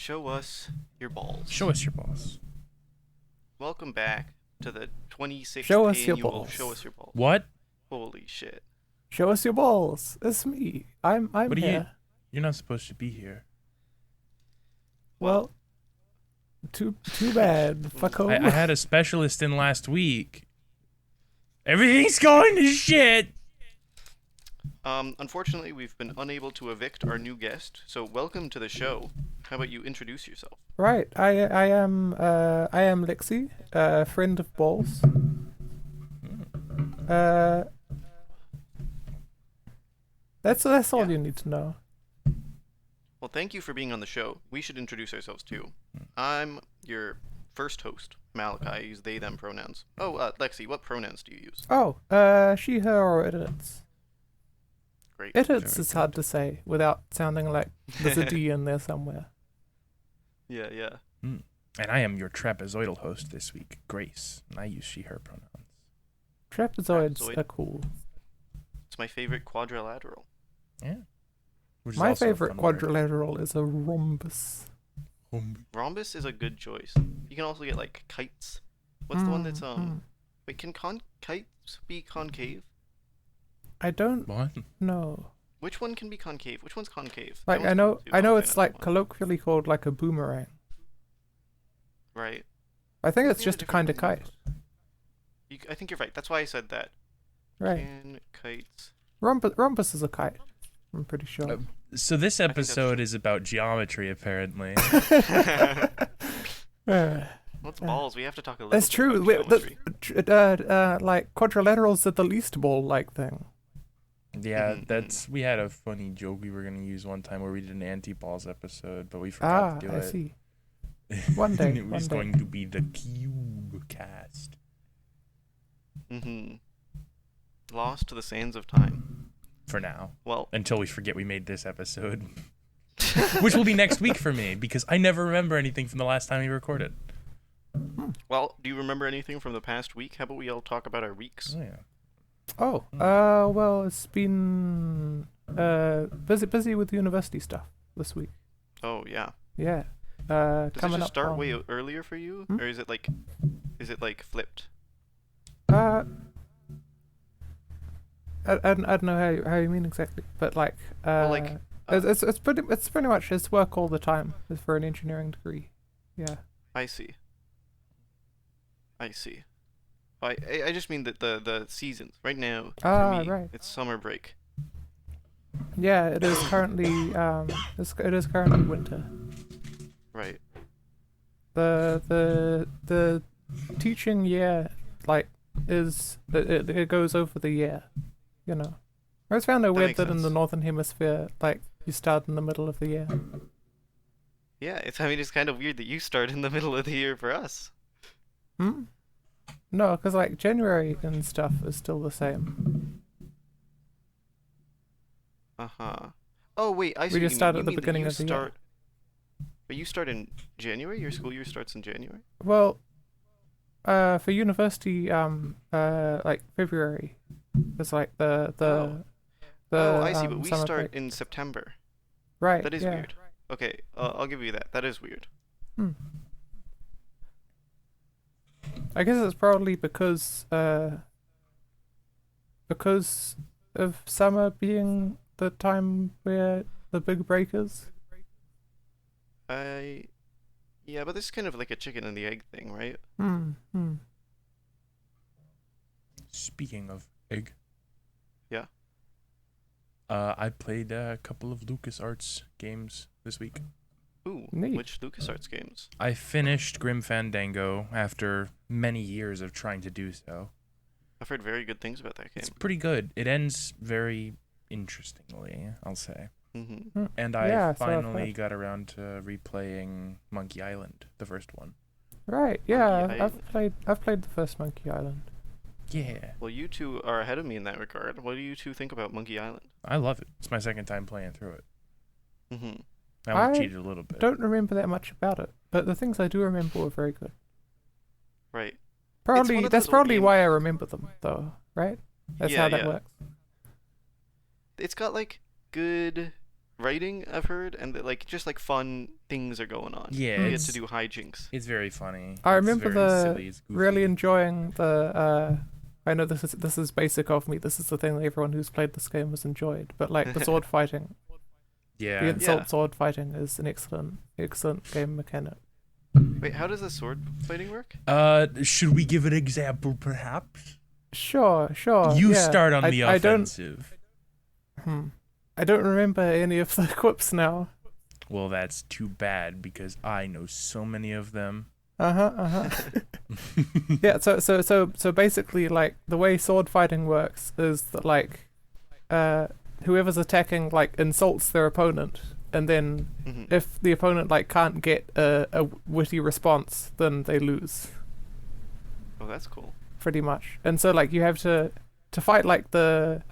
Show us your balls. Show us your balls. Welcome back to the 26th Show us your annual balls. Show Us Your Balls. What? Holy shit. Show us your balls. It's me. I'm What are you? here. You're not supposed to be here. Well, too bad. Fuck home. I had a specialist in last week. Everything's going to shit. Unfortunately, we've been unable to evict our new guest, so welcome to the show. How about you introduce yourself? Right. I am Lexi, friend of balls. That's all you need to know. Well, thank you for being on the show. We should introduce ourselves too. I'm your first host, Malachi. I use they, them pronouns. Oh, Lexi, what pronouns do you use? Oh, she, her, or its. Great. Its is hard to say without sounding like there's a D in there somewhere. Yeah. And I am your trapezoidal host this week, Grace. And I use she, her pronouns. Trapezoids Trapezoid. are cool. It's my favorite quadrilateral. Yeah. Which is My also a favorite fun word. quadrilateral is a rhombus. Rhombus is a good choice. You can also get like kites. What's the one that's Wait, can kites be concave? I don't What? know. Which one can be concave? Which one's concave? Like That I one's know cool, too. I'm a it's fan of like that one. colloquially called like a boomerang. Right. I think it's Maybe just a kind of different kite. I think you're right. That's why I said that. Right. Can kites? Rhombus is a kite. I'm pretty sure. So this think that's episode true. is about geometry, apparently. What's balls? We have to talk a little That's bit true. about geometry. Like quadrilaterals are the least ball-like thing. Yeah, we had a funny joke we were going to use one time where we did an anti-balls episode, but we forgot to do I it. see. One day. It was going to be the cube cast. Lost to the sands of time. For now. Well, Until we forget we made this episode. Which will be next week for me, because I never remember anything from the last time we recorded. do you remember anything from the past week? How about we all talk about our weeks? Oh, yeah. Well, it's been busy with university stuff this week. Oh yeah. Yeah. Does it Coming just up start on- way earlier for you, or is it like flipped? I don't know how you mean exactly, but like Well, like, it's pretty much it's work all the time. It's for an engineering degree. Yeah. I see. I just mean that the seasons right now for me. Right. It's summer break. Yeah, it is currently it is currently winter. Right. The teaching year like it goes over the year, you know. I always found it weird makes that in the sense. northern hemisphere like you start in the middle of the year. Yeah. It's kind of weird that you start in the middle of the year for us. No, because like January and stuff is still the same. Oh wait, I see. We what you just start mean. at You the mean that beginning you of the year. start. But you start in January. Your school year starts in January. Well, for university, like February, it's like the I see. But we summer start break. in September. Right. That is yeah. weird. Okay, I'll give you that. That is weird. I guess it's probably because of summer being the time where the big break is. Yeah, but this is kind of like a chicken and the egg thing, right? Speaking of egg. Yeah. I played a couple of LucasArts games this week. Ooh, Neat. which LucasArts games? I finished Grim Fandango after many years of trying to do so. I've heard very good things about that game. It's pretty good. It ends very interestingly, I'll say. And Yeah, I so I've finally heard. got around to replaying Monkey Island, the first one. Right. Yeah. Monkey I've played the first Monkey Island. Yeah. Well, you two are ahead of me in that regard. What do you two think about Monkey Island? I love it. It's my second time playing through it. Mm-hmm. I I cheated a little bit. Don't remember that much about it, but the things I do remember were very good. Right. Probably one of that's those old probably games- why I remember them, though. Right? That's Yeah, how that yeah. works. It's got like good writing, I've heard, and that, like, just like fun things are going on. Yeah, You get it's to do hijinks. it's very funny. I It's remember very the silly, it's goofy. really enjoying the. I know this is basic of me. This is the thing that everyone who's played this game has enjoyed. But like the sword fighting, the Yeah. insult sword fighting is an excellent game mechanic. Wait, how does the sword fighting work? Should we give an example, perhaps? Sure. You yeah. start on the I don't. offensive. I don't remember any of the quips now. Well, that's too bad because I know so many of them. Yeah. So basically, like the way sword fighting works is that like, whoever's attacking like insults their opponent, and then Mhm. if the opponent like can't get a witty response, then they lose. Oh, that's cool. Pretty much. And so like you have to fight like the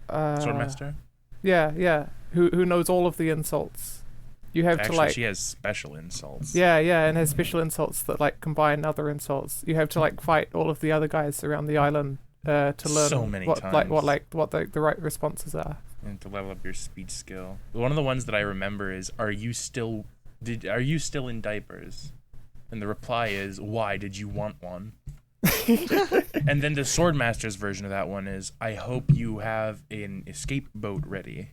Swordmaster? yeah who knows all of the insults. You have Actually, to like she has special insults. yeah and has special insults that like combine other insults. You have to like fight all of the other guys around the island to learn So many what times. what the right responses are. And to level up your speech skill. One of the ones that I remember is, are you still in diapers? And the reply is, why did you want one? And then the Swordmaster's version of that one is, I hope you have an escape boat ready.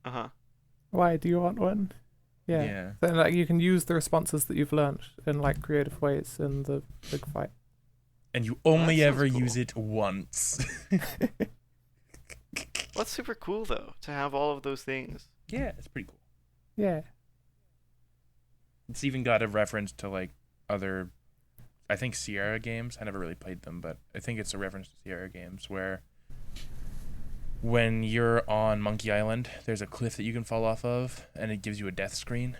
Uh-huh. Why do you want one? Yeah. Then like you can use the responses that you've learned in like creative ways in the big fight. And you only That sounds ever cool. use it once. Well, that's super cool, though, to have all of those things. Yeah, it's pretty cool. Yeah. It's even got a reference to like other, I think Sierra games. I never really played them, but I think it's a reference to Sierra games where when you're on Monkey Island, there's a cliff that you can fall off of, and it gives you a death screen.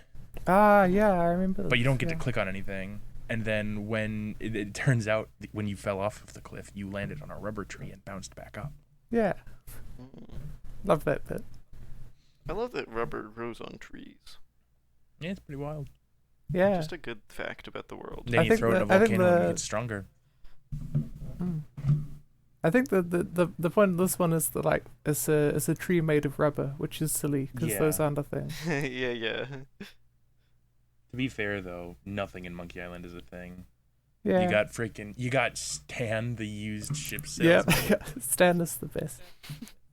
Ah, yeah, I remember. But you don't get yeah. to click on anything. And then when it turns out when you fell off of the cliff, you landed on a rubber tree and bounced back up. Yeah, Mm. love that bit. I love that rubber grows on trees. Yeah, it's pretty wild. Yeah. Just a good fact about the world. Then I you think throw it in a I think volcano and it the- gets stronger. Mm. I think the point of this one is that like it's a tree made of rubber, which is silly because Yeah. those aren't a thing. yeah. To be fair, though, nothing in Monkey Island is a thing. Yeah. You got Stan, the used ship Yeah. salesman, Stan is the best.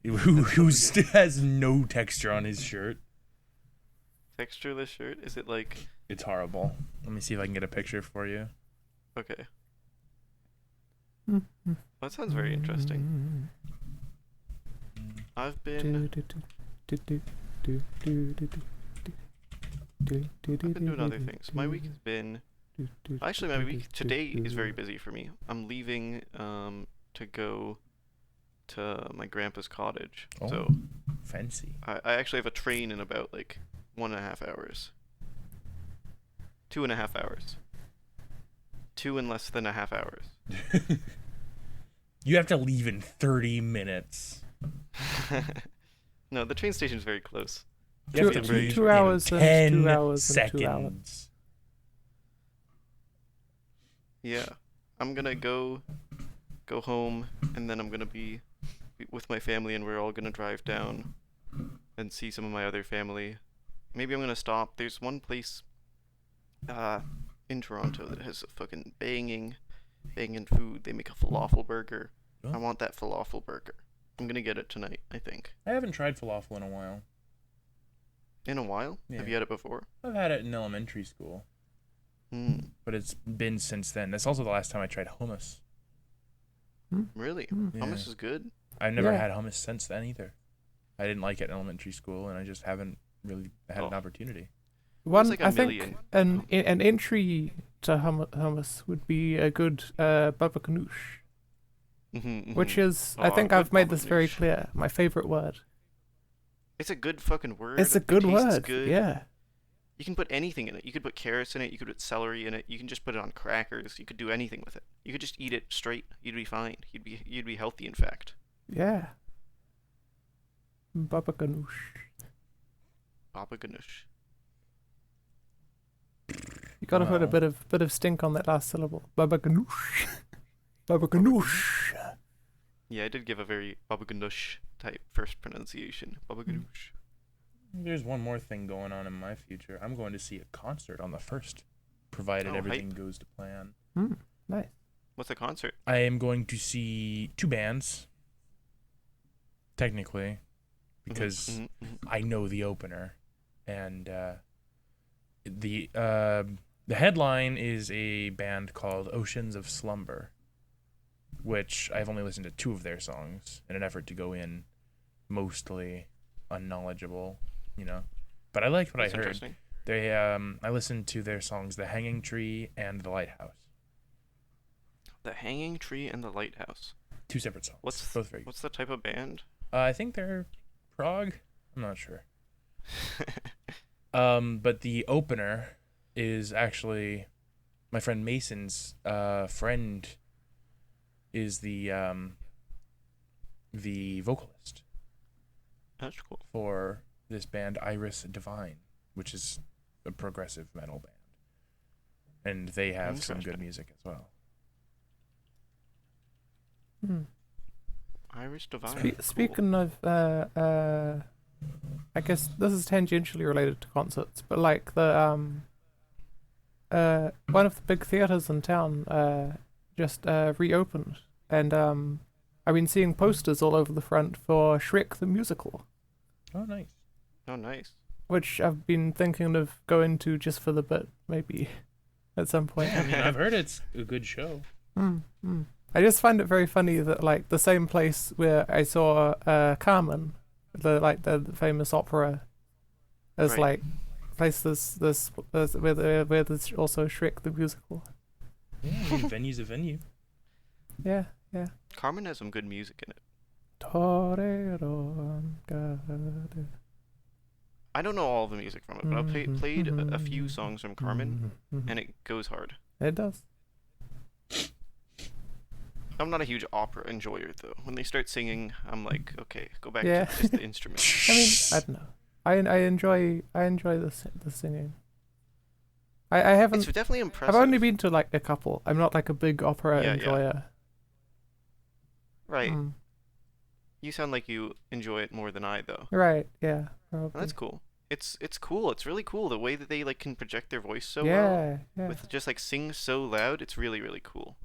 who has no texture on his shirt. Textureless shirt? Is it like... It's horrible. Let me see if I can get a picture for you. Okay. Well, that sounds very interesting. I've been doing other things. My week has been... Actually, my week today is very busy for me. I'm leaving to go to my grandpa's cottage. Oh. So Fancy. I actually have a train in about like 1.5 hours. 2.5 hours. 2 in less than a half hours. You have to leave in 30 minutes. No, the train station's very close. You have Two- to two- leave 2 in hours and 10 2 hours seconds. and 2 hours. Yeah. I'm gonna go home, and then I'm gonna be with my family, and we're all gonna drive down and see some of my other family. Maybe I'm gonna stop. There's one place in Toronto that has a fucking banging food. They make a falafel burger. Oh. I want that falafel burger. I'm gonna get it tonight, I think. I haven't tried falafel in a while. In a while? Yeah. Have you had it before? I've had it in elementary school, but it's been since then. That's also the last time I tried hummus. Really? Mm. Hummus is good? I've never Yeah. had hummus since then either. I didn't like it in elementary school, and I just haven't really had an Oh. opportunity. One, like a I think million. an entry to hummus would be a good baba ganoush, which is I Oh, think good I've made baba this very ganoush. clear. My favorite word. It's a good fucking word. It's a It good tastes word. good. Yeah. You can put anything in it. You could put carrots in it. You could put celery in it. You can just put it on crackers. You could do anything with it. You could just eat it straight. You'd be fine. You'd be healthy, in fact. Yeah. Baba ganoush. Baba ganoush. You gotta put a Wow. bit of stink on that last syllable. Baba ganoush. Baba ganoush. Yeah, I did give a very Babaganoush type first pronunciation. Babaganoush. There's one more thing going on in my future. I'm going to see a concert on the 1st, provided Oh, everything hype. goes to plan. Nice. What's the concert? I am going to see 2 bands, technically, because Mhm, mhm. I know the opener, and the headline is a band called Oceans of Slumber, which I've only listened to 2 of their songs in an effort to go in mostly unknowledgeable, But I liked what That's I heard. interesting. They I listened to their songs "The Hanging Tree" and "The Lighthouse." The Hanging Tree and the Lighthouse. 2 separate songs. What's Both very good. what's the type of band? I think they're prog. I'm not sure. But the opener is actually my friend Mason's friend is the vocalist That's cool. for this band Iris Divine, which is a progressive metal band, and they have some good Interesting. music as well. Hmm. Irish Divine. Cool. Speaking of, I guess this is tangentially related to concerts, but like the one of the big theaters in town just reopened, and I've been seeing posters all over the front for Shrek the musical, Oh, nice. Oh, nice. which I've been thinking of going to just for the bit, maybe at some point. I mean, I've heard it's a good show. I just find it very funny that like the same place where I saw Carmen, the famous opera, as Right. like place this where there's also Shrek the musical. Yeah, I mean, venue's a venue. Yeah. Carmen has some good music in it. Torero. I don't know all the music from it, but I played a few songs from Carmen, and it goes hard. It does. I'm not a huge opera enjoyer though. When they start singing, I'm like, okay, go back Yeah. to just the instrument. I mean, I don't know. I enjoy the singing. I haven't. It's definitely impressive. I've only been to like a couple. I'm not like a big opera Yeah, yeah. enjoyer. Right. Mm. You sound like you enjoy it more than I though. Right. Yeah. Well, Probably. that's cool. It's cool. It's really cool the way that they like can project their voice so well. Yeah. Yeah. With just like sing so loud. It's really, really cool.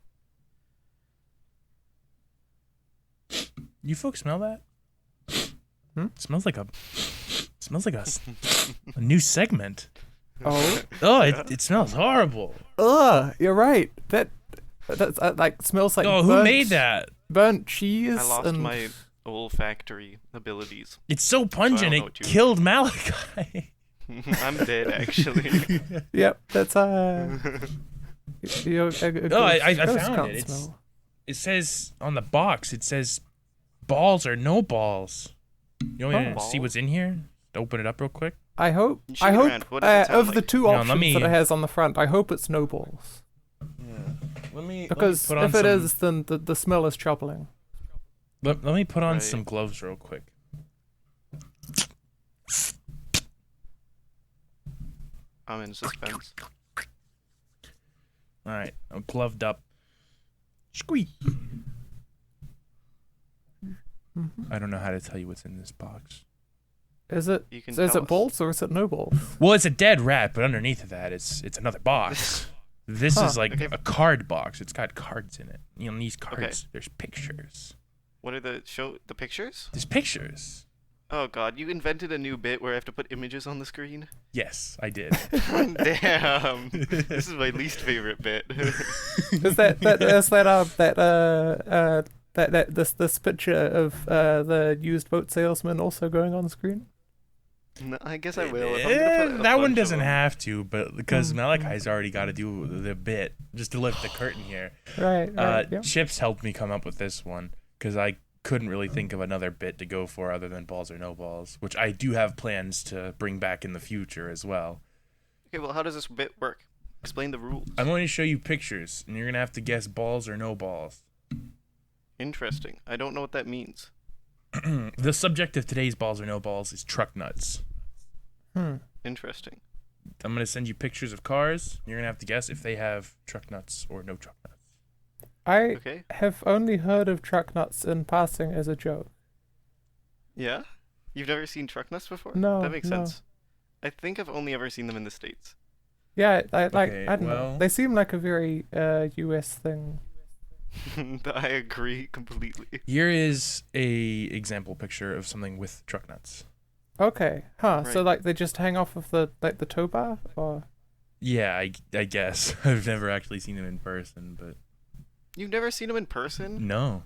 You folks smell that? It smells like a a new segment. Oh. Oh, it smells horrible. Ugh. You're right. That's like smells like. Oh, who made that? Burnt cheese. I lost and my olfactory abilities. It's so pungent know it what you- killed Malachi. I'm dead actually. Yep. That's You're a ghost, I ghost found can't it. It's- smell. It says on the box. It says balls or no balls. You want me to see what's in here? Open it up real quick. I hope. Shake I it hope around. What does it sound of the like? two Hang on, options let me- that it has on the front, I hope it's no balls. Yeah. Let me Because put on if some, it is, then the smell is troubling. let me put on Right. some gloves real quick. I'm in suspense. All right, I'm gloved up. Squeak. I don't know how to tell you what's in this box. Is it? You can Is it tell us. balls or is it no balls? Well, it's a dead rat, but underneath of that, it's another box. This Huh. is like Okay. a card box. It's got cards in it. You know, these cards. There's pictures. What are the pictures? There's pictures. Oh god, you invented a new bit where I have to put images on the screen? Yes, I did. Damn. This is my least favorite bit. Is this picture of the used boat salesman also going on the screen? No, I guess I will. If I'm gonna put a That one bunch of doesn't them. have to, but because Malachi's already got to do the bit just to lift the curtain here. Right. Yep. Chips helped me come up with this one because I couldn't really think of another bit to go for other than balls or no balls, which I do have plans to bring back in the future as well. Okay, well, how does this bit work? Explain the rules. I'm going to show you pictures, and you're going to have to guess balls or no balls. Interesting. I don't know what that means. The subject of today's balls or no balls is truck nuts. Interesting. I'm going to send you pictures of cars. And you're going to have to guess if they have truck nuts or no truck nuts. I Okay. have only heard of truck nuts in passing as a joke. Yeah? You've never seen truck nuts before? No, That makes no. sense. I think I've only ever seen them in the States. Yeah, Okay, I don't know. well- They seem like a very US thing. I agree completely. Here is a example picture of something with truck nuts. Okay, huh? So Right. like they just hang off of the tow bar, or Yeah, I guess. I've never actually seen them in person, but You've never seen them in person? no.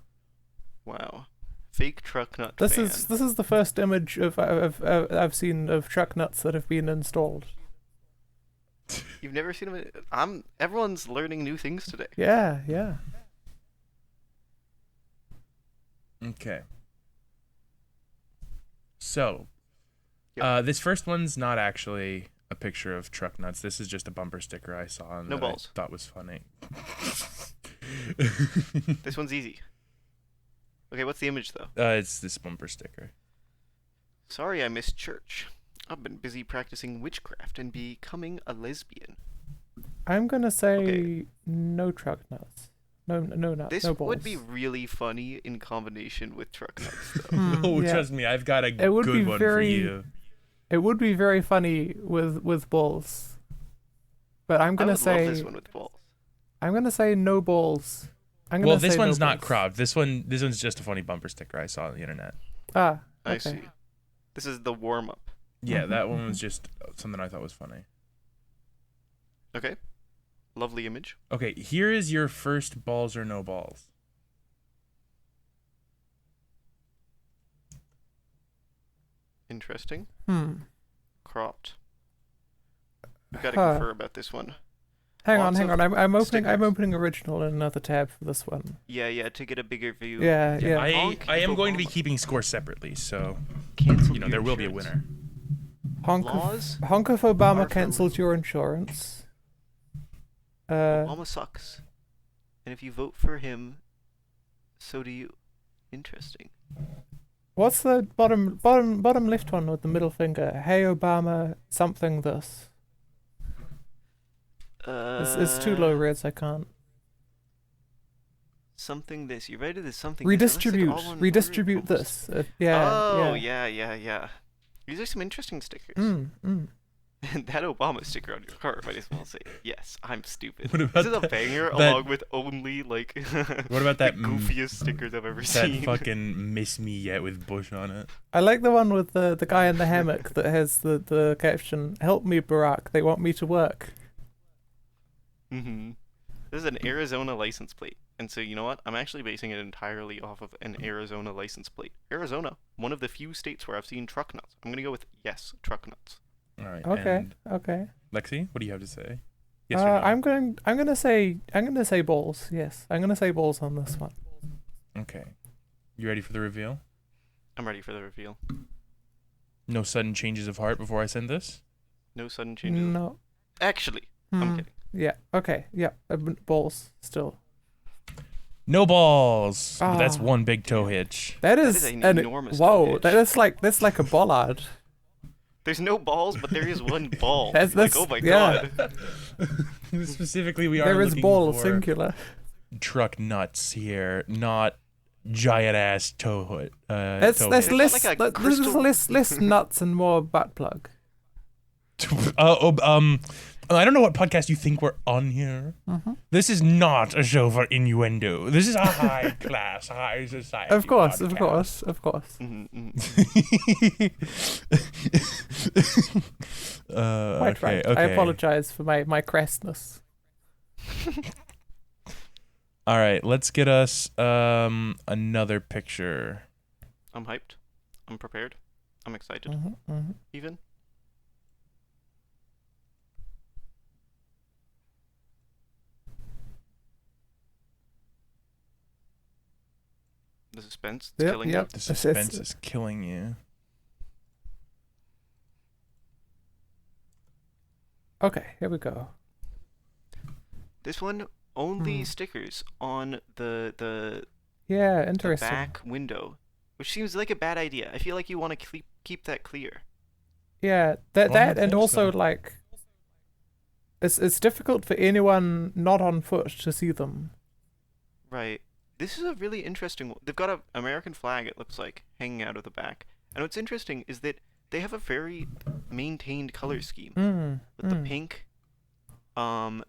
Wow. Fake truck nut this fan. is the first image of I've seen of truck nuts that have been installed. You've never seen them. Everyone's learning new things today. Yeah, yeah. Okay. So, Yep. this first one's not actually a picture of truck nuts. This is just a bumper sticker I saw and No that balls. I thought was funny. This one's easy. Okay, what's the image though? It's this bumper sticker. Sorry I missed church. I've been busy practicing witchcraft and becoming a lesbian. I'm gonna say Okay. no truck nuts. No nuts. This no balls. would be really funny in combination with truck nuts though. Oh, yeah. trust me, I've got a It would good be one very- for you. It would be very funny with balls. But I'm I gonna would say love this one with balls. I'm gonna say no balls. I'm gonna Well, say this no one's not balls. cropped. This one's just a funny bumper sticker I saw on the internet. Ah, I okay. see. This is the warm up. Yeah, Mhm, that one was just something I thought was funny. Okay. Lovely image. Okay, here is your first balls or no balls. Interesting. Huh. Cropped. We gotta confer about this one. Hang Lots on. of I'm opening. I'm stickers. opening original in another tab for this one. Yeah, to get a bigger view. Yeah, yeah. I am going to be Obama. keeping scores separately, so Cancel there your will be a insurance. winner. Laws? Honk if are Obama for cancels your insurance. Obama sucks. And if you vote for him, so do you. Interesting. What's the bottom left one with the middle finger? Hey Obama, something this. It's too low res. I can't. Something this. You read it as something this. It looks like Redistribute. all one word Redistribute almost. this. Yeah. Oh, yeah. yeah. These are some interesting stickers. Mm. And that Obama sticker on your car might as well say, yes, I'm stupid. What about This is a that- banger that- along with only, like, What about that the goofiest stickers I've ever that seen. fucking miss me yet with Bush on it? I like the one with the guy in the hammock that has the caption, "Help me, Barack. They want me to work." Mm-hmm. This is an Arizona license plate. And so, you know what? I'm actually basing it entirely off of an Arizona license plate. Arizona, one of the few states where I've seen truck nuts. I'm going to go with yes, truck nuts. All right. Okay. And Okay. Lexi, what do you have to say? Yes or no? I'm gonna say balls. Yes, I'm gonna say balls on this one. Okay. You ready for the reveal? I'm ready for the reveal. No sudden changes of heart before I send this? No sudden changes. No. Actually, I'm Hmm. kidding. Yeah. Okay. Yeah. Balls still. No balls. But that's Ah. one big toe hitch. That is is an an enormous whoa. pitch. That's like a bollard. There's no balls, but there is one ball. That's- like, oh my yeah. god. Specifically, we are There is looking ball for singular. truck nuts here, not giant ass toe hood. That's toe that's hitch. less. like a This is crystal- less nuts and more butt plug. I don't know what podcast you think we're on here. Mm-hmm. This is not a show for innuendo. This is a high class, high society. Of course. Mhm, mhm. Quite okay, right. okay. I apologize for my crassness. All right, let's get us another picture. I'm hyped. I'm prepared. I'm excited. Mm-hmm. Even. The suspense is Yep, killing yep. me. The suspense is killing you. Okay, here we go. This one only Hmm. stickers on the Yeah, interesting. back window, which seems like a bad idea. I feel like you want to keep that clear. Yeah, that Well, I and think also so. like it's difficult for anyone not on foot to see them. Right. This is a really interesting one. They've got a American flag, it looks like, hanging out of the back. And what's interesting is that they have a very maintained color scheme. With the pink, I'm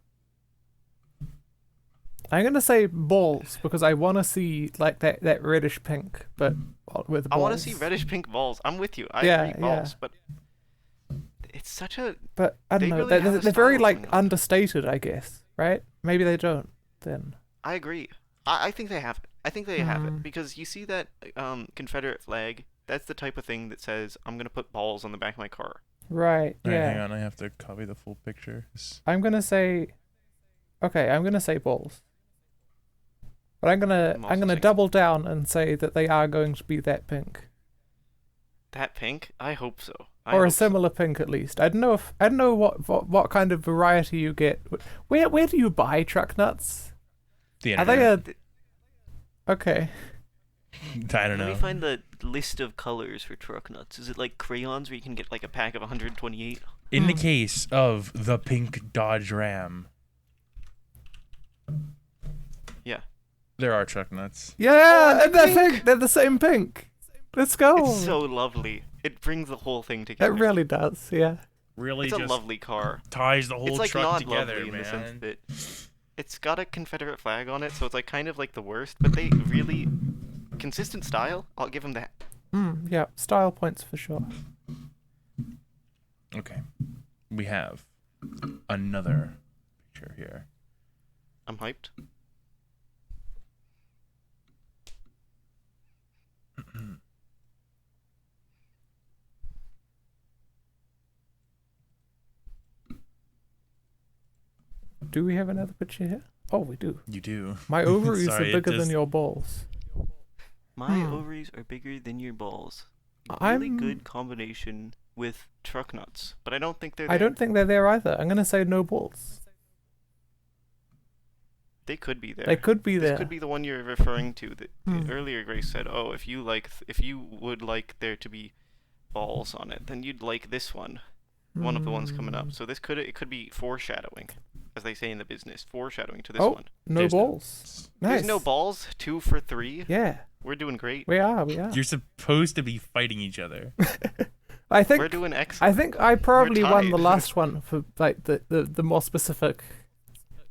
gonna say balls because I want to see like that reddish pink, but with balls. I want to see reddish pink balls. I'm with you. I Yeah, agree balls, yeah. but it's such a... But I don't They know. really have a They're very style like going on. understated, I guess. Right? Maybe they don't. Then. I agree. I think they have it. I think they have Hmm. it because you see that Confederate flag. That's the type of thing that says I'm gonna put balls on the back of my car. Right. All right, hang Yeah. on. I have to copy the full picture. I'm gonna say. Okay, I'm gonna say balls. But I'm I'm also gonna saying- double down and say that they are going to be that pink. That pink? I hope so. Or a similar pink at least. I don't know what kind of variety you get. Where do you buy truck nuts? The Are they internet. okay? I don't Let me know. find the list of colors for truck nuts. Is it like crayons where you can get like a pack of 128? In the Hmm. case of the pink Dodge Ram, Yeah. there are truck nuts. Yeah, Oh, and they're they're pink! pink. They're the same pink. Let's go. It's so lovely. It brings the whole thing It together. really does. Yeah. Really, It's a just lovely car. ties the whole It's like truck not together, lovely in man. the sense that it's got a Confederate flag on it, so it's like kind of like the worst. But they really consistent style. I'll give them that. Yeah. Style points for sure. Okay, we have another picture here. I'm hyped. Do we have another picture here? Oh, we do. You do. My ovaries Sorry, are it bigger than just- your balls. My Hmm. ovaries are bigger than your balls. Really I'm- good combination with truck nuts, but I don't think they're. I there. don't think they're there either. I'm gonna say no balls. They could be there. They could be This there. could be the one you're referring to. That Hmm. earlier Grace said, "Oh, if you if you would like there to be balls on it, then you'd like this one, one of the ones coming up." Hmm. So this could be foreshadowing, as they say in the business, foreshadowing to this Oh, one. no There's- balls. Nice. There's no balls. 2 for 3. Yeah, We're doing great. we are. We are. You're supposed to be fighting each other. I think. We're doing excellent. I think I probably won the tied. last one for like the more specific.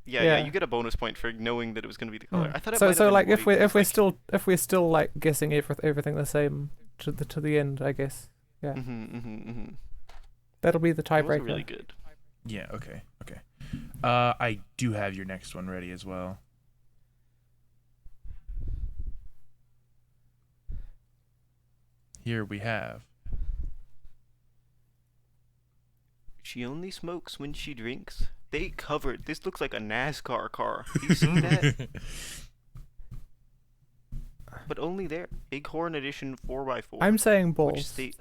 Yeah, yeah. you get a bonus point for knowing that it was going to be the color. I thought it So might have so been like white, if 'cause, we're still like guessing everything the same to the end, I guess that'll be the That was tiebreaker. really good. Yeah. Okay. Okay. I do have your next one ready as well. Here we have. She only smokes when she drinks. They covered. This looks like a NASCAR car. Do you see that? But only there. Bighorn Edition 4x4. I'm saying Which balls. state?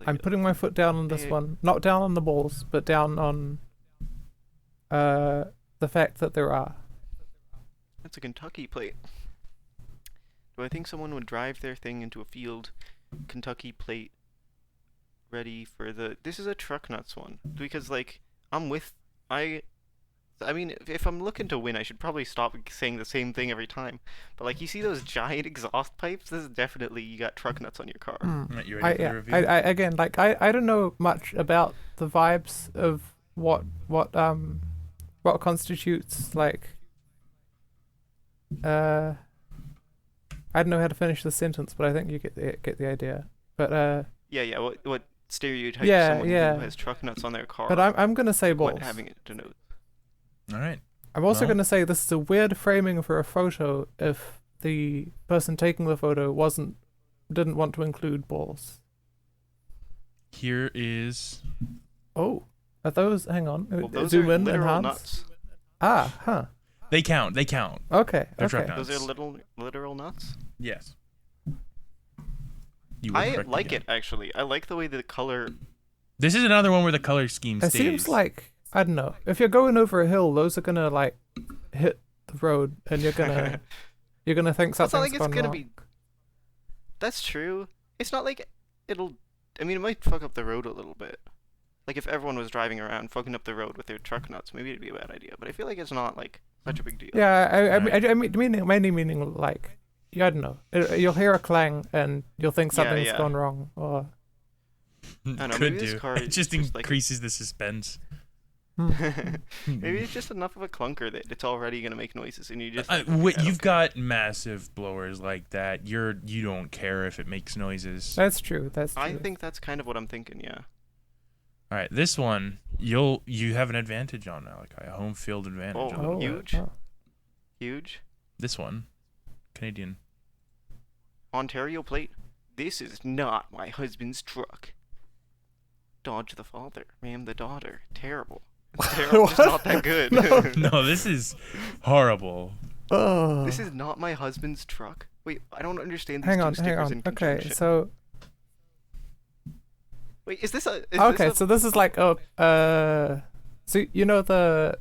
I'm putting my foot down on this Hey. one. Not down on the balls, but down on the fact that there are. That's a Kentucky plate. Do I think someone would drive their thing into a field? Kentucky plate. Ready for the. This is a truck nuts one because like I'm with I mean, if I'm looking to win, I should probably stop saying the same thing every time. But like, you see those giant exhaust pipes? This is definitely you got truck nuts on your car. Right, you ready for the review? I again, like I don't know much about the vibes of what constitutes like I don't know how to finish the sentence, but I think you get the idea. But Yeah. What stereotypes Yeah, someone yeah. who has truck nuts on their car? but I'm gonna say balls. what having it denotes. All right. I'm also Well. gonna say this is a weird framing for a photo if the person taking the photo didn't want to include balls. Here is. Oh, are those? Hang on. Well, those Zoom are in, literal enhance. nuts. Ah, huh. They count. They count. Okay, They're truck okay. nuts. Those are literal nuts. Yes. You were I correct like again. it actually. I like the way the color. This is another one where the color scheme It stays. seems like I don't know. If you're going over a hill, those are gonna like hit the road, and you're gonna think It's not something's like it's gone gonna wrong. be. That's true. It's not like it'll. I mean, it might fuck up the road a little bit. Like if everyone was driving around fucking up the road with their truck nuts, maybe it'd be a bad idea. But I feel like it's not like such a big deal. Yeah, Right. I mean, mainly meaning like, yeah, I don't know. You'll hear a clang and you'll think Yeah, something's yeah. gone wrong, or I don't know, Could maybe this do. car It is just just like increases the suspense. maybe it's just enough of a clunker that it's already gonna make noises, and you just like, okay, I don't You've care. got massive blowers like that. You don't care if it makes noises. that's true. That's true. I think that's kind of what I'm thinking. Yeah. All right, this one you have an advantage on, Malachi, a home field advantage Oh, a little bit. huge. Huge. This one, Canadian. Ontario plate. This is not my husband's truck. Dodge the father, ram the daughter. Terrible. It's terrible. It's not that good. No, this is horrible. Oh. This is not my husband's truck. Wait, I don't understand these Hang two on, stickers hang on. in Okay, conjunction. so Wait, is this a? Is okay, this so this is like a so you know the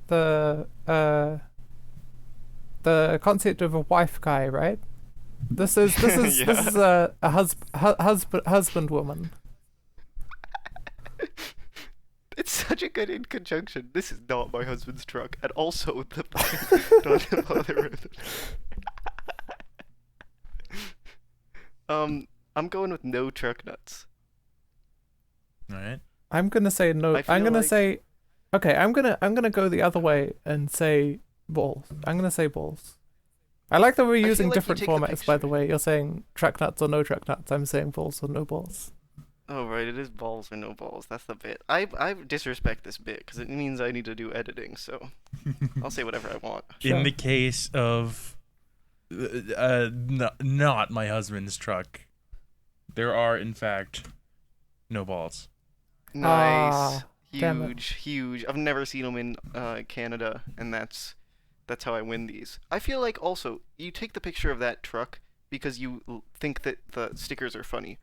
concept of a wife guy, right? This is this Yeah. is a husband woman. It's such a good in conjunction. This is not my husband's truck, and also the Dodge the father. I'm going with no truck nuts. All right. I'm gonna say no. I feel I'm gonna like- say, okay. I'm gonna go the other way and say balls. I'm gonna say balls. I like that we're feel using like you different take the formats. By the picture. way, you're saying truck nuts or no truck nuts. I'm saying balls or no balls. Oh right, it is balls or no balls. That's the bit. I disrespect this bit because it means I need to do editing. So I'll say whatever I want. Sure. In the case of not my husband's truck, there are in fact no balls. Nice. Ah, damn it. Huge. I've never seen them in Canada, and that's how I win these. I feel like also you take the picture of that truck because you think that the stickers are funny.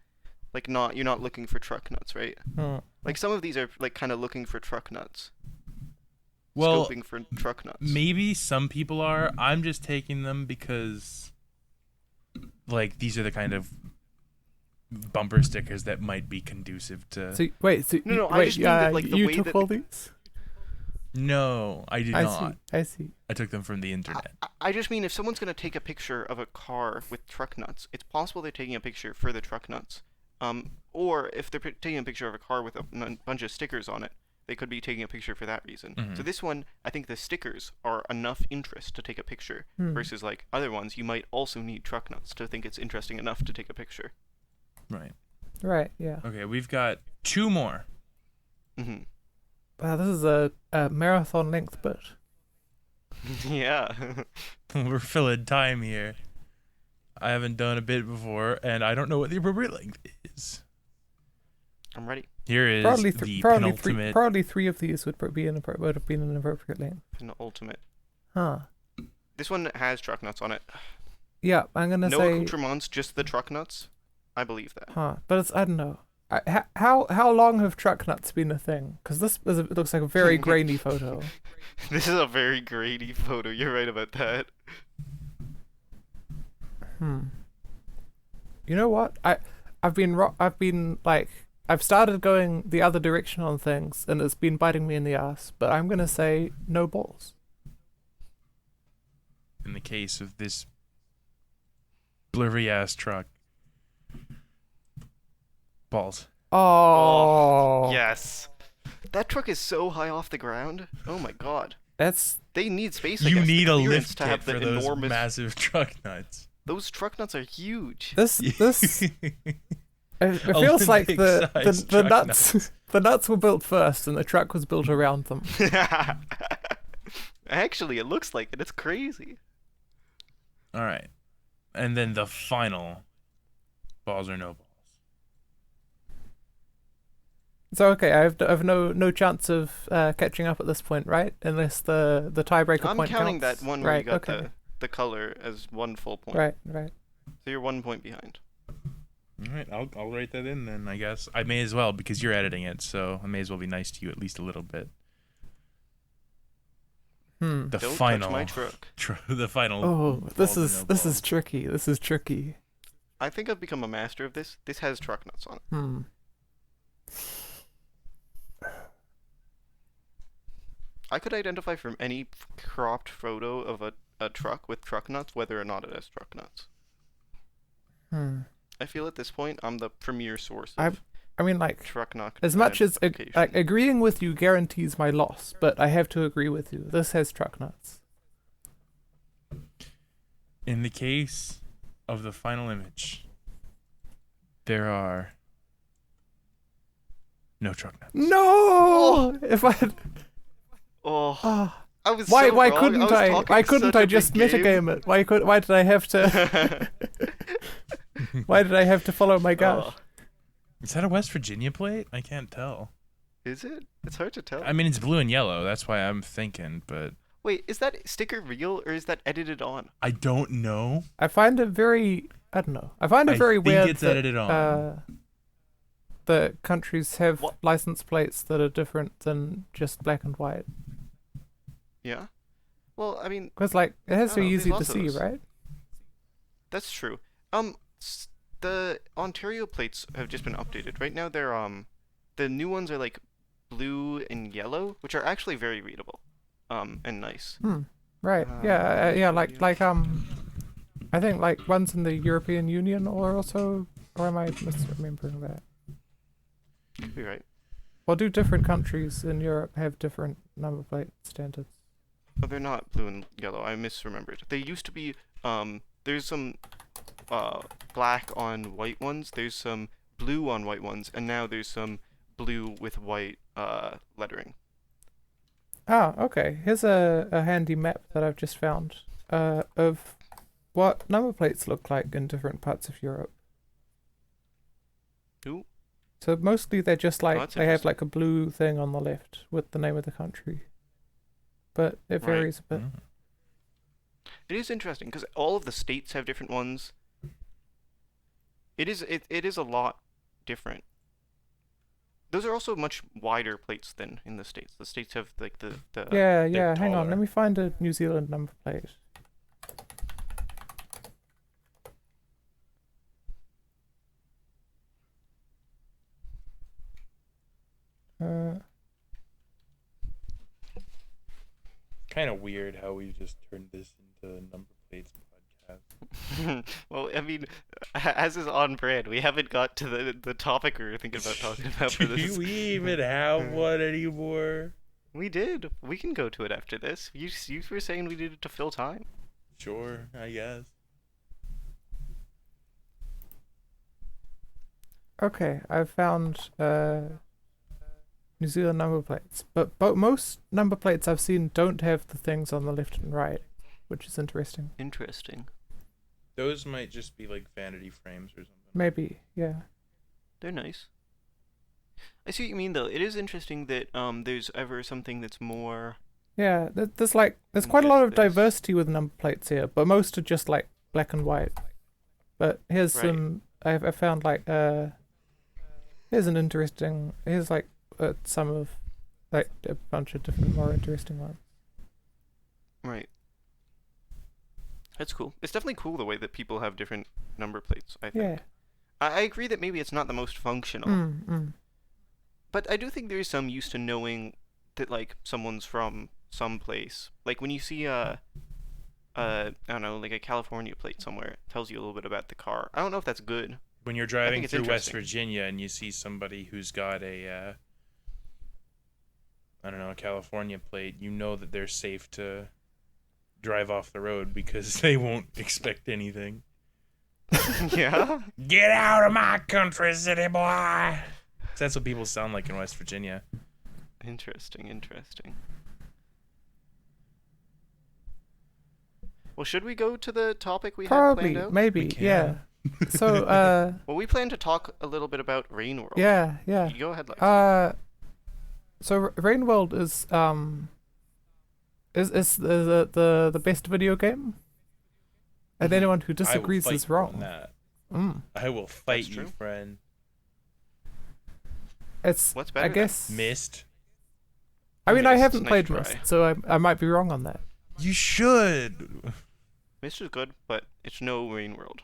Like you're not looking for truck nuts, right? Hmm. Like some of these are like kind of looking for truck nuts. Well, Scoping for truck nuts. maybe some people are. I'm just taking them because, like, these are the kind of bumper stickers that might be conducive to. So wait, so No, no, I wait, just mean that, like, the you way took that- all these? No, I did I not. see. I see. I took them from the internet. I just mean if someone's gonna take a picture of a car with truck nuts, it's possible they're taking a picture for the truck nuts. Or if they're taking a picture of a car with a bunch of stickers on it, they could be taking a picture for that reason. Mhm. So this one, I think the stickers are enough interest to take a picture, Hmm. versus like other ones, you might also need truck nuts to think it's interesting enough to take a picture. Right. Right. Yeah. Okay, we've got two more. Hmm. Wow, this is a marathon length bit. Yeah. We're filling time here. I haven't done a bit before, and I don't know what the appropriate length is. I'm ready. Here is Probably the probably penultimate. probably three of these would have been an appropriate length. Penultimate. Huh. This one has truck nuts on it. Yeah, I'm gonna No say. accoutrements, just the truck nuts. I believe that. Huh. But it's I don't know. How long have truck nuts been a thing? Because it looks like a very grainy photo. This is a very grainy photo. You're right about that. You know what? I've started going the other direction on things, and it's been biting me in the ass. But I'm gonna say no balls. In the case of this blurry ass truck. Balls. Oh. Yes. That truck is so high off the ground. Oh my god. That's They need space. I You guess, the need a clearance lift to kit have the for those enormous. massive truck nuts. Those truck nuts are huge. this. It feels like the Olympic-sized the truck nuts the nuts were built first, and the truck was built around them. Actually, it looks like it. It's crazy. All right. And then the final balls or no balls. So okay, I have no chance of catching up at this point, right? Unless the tiebreaker I'm point counting counts. that one where right, you got okay. the color as one full point. Right, right. So you're 1 point behind. All right, I'll write that in then, I guess. I may as well because you're editing it, so I may as well be nice to you at least a little bit. The Don't final touch my truck. the final Oh, this balls or is no this balls. is tricky. This is tricky. I think I've become a master of this. This has truck nuts on it. I could identify from any cropped photo of a truck with truck nuts whether or not it has truck nuts. Hmm. I feel at this point I'm the premier source I of I mean, like, truck nut as much as identification. agreeing with you guarantees my loss, but I have to agree with you. This has truck nuts. In the case of the final image, there are no truck nuts. No! If I Oh, ah. I was Why so why wrong. couldn't was I? talking Why couldn't such I a just big game. metagame it? Why did I have to why did I have to follow my gut? Oh, Is that a West Virginia plate? I can't tell. is it? It's hard to tell. I mean, it's blue and yellow. That's why I'm thinking, but Wait, is that sticker real or is that edited on? I don't know. I find it very I don't know. I find it very think weird it's that edited on. the countries have What? license plates that are different than just black and white. Yeah. Well, I mean, Because like it has to Oh, be there's easy to lots of see, those. right? that's true. The Ontario plates have just been updated. Right now, they're the new ones are like blue and yellow, which are actually very readable, and nice. Right. Yeah. Like I think like ones in the European Union are also, or am I misremembering that? Could be right. Or do different countries in Europe have different number plate standards? Oh, they're not blue and yellow. I misremembered. They used to be. There's some black on white ones. There's some blue on white ones, and now there's some blue with white lettering. Ah, okay. Here's a handy map that I've just found of what number plates look like in different parts of Europe. Ooh. So mostly they're just like that's they have interesting. like a blue thing on the left with the name of the country. But it Right. varies a bit. Mm. It is interesting because all of the states have different ones. It is a lot different. Those are also much wider plates than in the states. The states have like the Yeah, they're hang on. taller. Let me find a New Zealand number plate. Kind of weird how we just turned this into a number plates podcast. well, I mean, as is on brand, we haven't got to the topic we were thinking about talking about for Do this. we even have one anymore? We did. We can go to it after this. You were saying we needed to fill time. Sure, I guess. Okay, I've found New Zealand number plates, but most number plates I've seen don't have the things on the left and right, which is interesting. Interesting. Those might just be like vanity frames or something. Maybe, yeah. They're nice. I see what you mean, though. It is interesting that there's ever something that's more. Yeah, there's quite a Guess lot of this. diversity with number plates here, but most are just like black and white. But here's Right. some I found like here's an interesting here's like some of like a bunch of different more interesting ones. Right. That's cool. It's definitely cool the way that people have different number plates, I think. Yeah. I agree that maybe it's not the most functional, but I do think there is some use to knowing that like someone's from some place. Like when you see I don't know, like a California plate somewhere, it tells you a little bit about the car. I don't know if that's good. When you're driving it's through West interesting. Virginia and you see somebody who's got a, I don't know, a California plate, you know that they're safe to drive off the road because they won't expect anything. Yeah. Get out of my country, city boy! That's what people sound like in West Virginia. Interesting. Well, should we go to the topic we had Probably, planned out? maybe, We yeah. can. So Well, we plan to talk a little bit about Rain World. yeah. You go ahead, Lex. So Rain World is the best video game, and Mhm. anyone who I will disagrees fight is you on wrong. that. Mm. I will fight That's you, true. friend. It's What's better I then? guess. Mist. I mean, I Mist, haven't nice played try. Mist, so I might be wrong on that. You should. Mist is good, but it's no Rain World.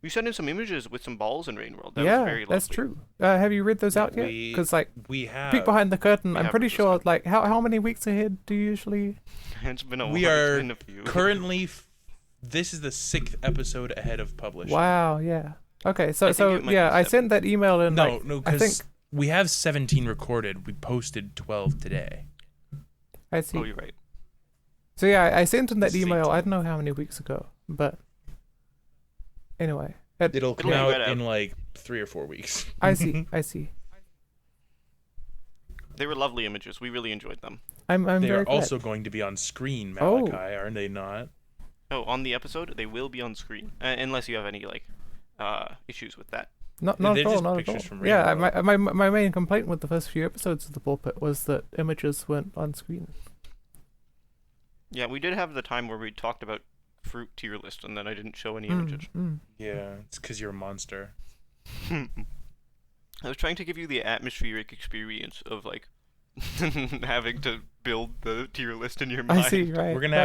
You sent in some images with some balls in Rain World. That was Yeah, very lovely. that's true. Have you read those out yet? We- Because like We have. peek behind the curtain, We I'm have pretty read those sure out. like how many weeks ahead do you usually? It's been a while. We It's are been a few. currently. This is the 6th episode ahead of publishing. Wow, yeah. Okay, so I think it might be I 7. sent that email in. No, like, no, I think because we have 17 recorded. We posted 12 today. I see. Oh, you're right. So yeah, I sent in that This is email. I 18. don't know how many weeks ago, but anyway, It'll come be out read out. in like 3 or 4 weeks. I see. I see. They were lovely images. We really enjoyed them. I'm They very are glad. also going to be on screen, Oh. Malachi, are they not? Oh, on the episode, they will be on screen, unless you have any like issues with that. Not They're at all. just Not at all. pictures from Yeah, Rainbow. my main complaint with the first few episodes of the pulpit was that images weren't on screen. Yeah, we did have the time where we talked about fruit tier list, and then I didn't show any Mm, images. mm. Yeah, it's because you're a monster. I was trying to give you the atmospheric experience of like having to build the tier list in your mind. I see. Right. We're gonna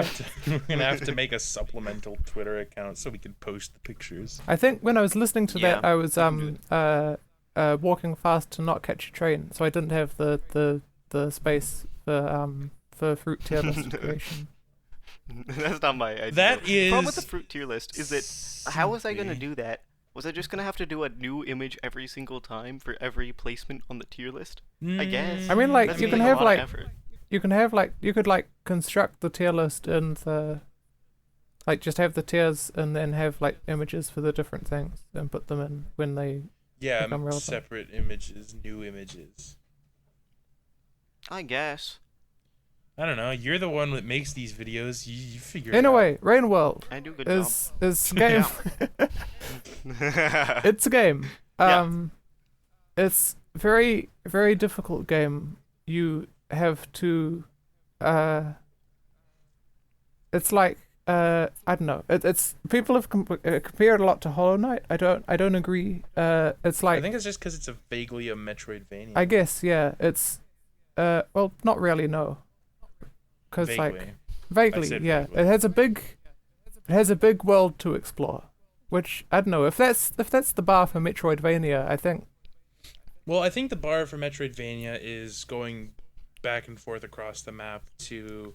right. have to make a supplemental Twitter account so we can post the pictures. I think when I was listening to that, Yeah, I was we can do walking fast to not catch a train, so I didn't have the space for fruit tier list creation. That's not my idea. That The problem with is the fruit tier list is that how was I gonna do that? Was I just gonna have to do a new image every single time for every placement on the tier list? I guess. I mean, like, That you seems can a have, lot like- of effort. You could like construct the tier list in the, like, just have the tiers and then have like images for the different things and put them in when they. Yeah, become relevant. separate images, new images. I guess. I don't know. You're the one that makes these videos. You figure it In a out. way, Rain World I do a good is game. job. It's a game. Yeah. It's very very difficult game. You have to. It's like I don't know. It's people have compared a lot to Hollow Knight. I don't agree. It's like I think it's just because it's a vaguely a Metroidvania. I guess yeah. It's well not really no. Because vaguely. like vaguely said yeah. vaguely. It has a big world to explore. Which I don't know if that's the bar for Metroidvania. I think Well, I think the bar for Metroidvania is going back and forth across the map to,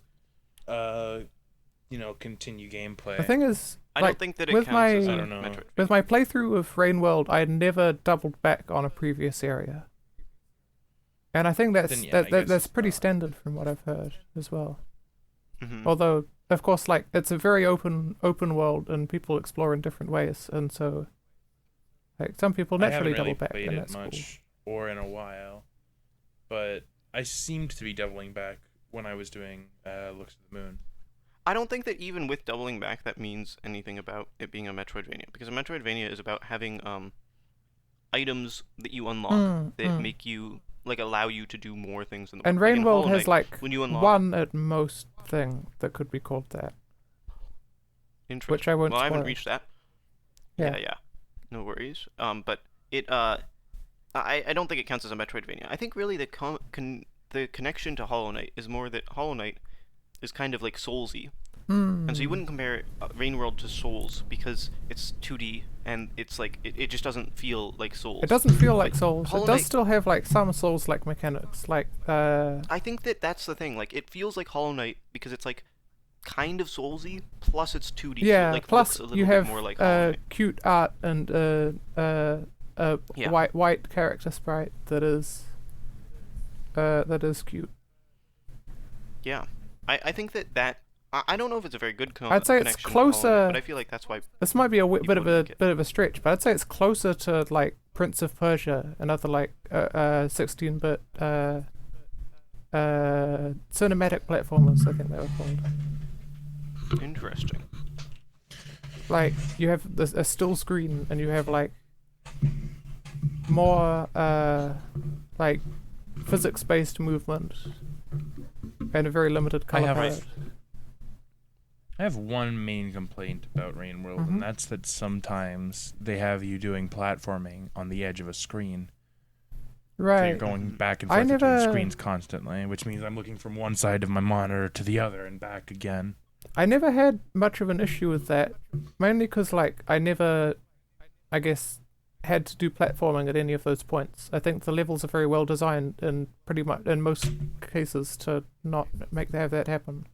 continue gameplay. the thing is I like don't think that it with counts as my- a I don't know. Metroid. with my playthrough of Rain World, I had never doubled back on a previous area. And I think that's Then, yeah, I guess that's it's pretty not. standard from what I've heard as well. Mhm. Although of course like it's a very open world and people explore in different ways and so like some people I haven't naturally really double back played and it that's much or in a while, but I seemed to be doubling back when I was doing Looks at the Moon. I don't think that even with doubling back that means anything about it being a Metroidvania, because a Metroidvania is about having items that you unlock that make you like allow you to do more things in the world. And Like in Rain World Hollow has Knight, like when you unlock one at most thing that could be called that. Interesting. which I won't Well, I haven't spoil. reached that. Yeah. Yeah. No worries. But it I don't think it counts as a Metroidvania. I think really the connection to Hollow Knight is more that Hollow Knight is kind of like Soulsy, and so you wouldn't compare Rain World to Souls because it's 2D and it's like it just doesn't feel like Souls. It doesn't feel like Like, Souls. Hollow It does Knight- still have like some Souls-like mechanics, like I think that that's the thing. Like it feels like Hollow Knight because it's like kind of Soulsy, plus it's 2D. so yeah. it, like, Plus looks a little you bit have more like Hollow Knight. cute art and Yeah. white character sprite that is cute. Yeah, I think that I don't know if it's a very good I'd say it's connection to Hollow Knight, closer- but I feel like that's why. This might be a bit of People a like it. bit of a stretch, but I'd say it's closer to like Prince of Persia and other like 16-bit cinematic platformers. I think they were called. Interesting. Like you have a still screen and you have like more like physics-based movement and a very limited color have- palette. I have one main complaint about Rain World, Mhm. and that's that sometimes they have you doing platforming on the edge of a screen. So Right. you're going back and I forth between never- screens constantly, which means I'm looking from one side of my monitor to the other and back again. I never had much of an issue with that, mainly because like I never I guess, had to do platforming at any of those points. I think the levels are very well designed in pretty much in most cases to not have that happen.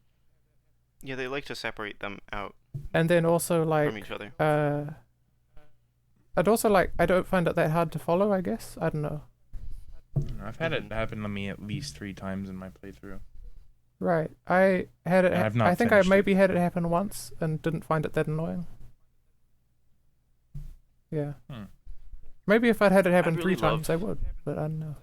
Yeah, they like to separate them out And then also from each like other. I'd also like I don't find it that hard to follow, I guess. I don't know. I've had it happen to me at least 3 times in my playthrough. Right. I had it I've not I think I finished it. maybe had it happen once and didn't find it that annoying. Yeah. Maybe if I'd had it happen really 3 times I would, but I don't know.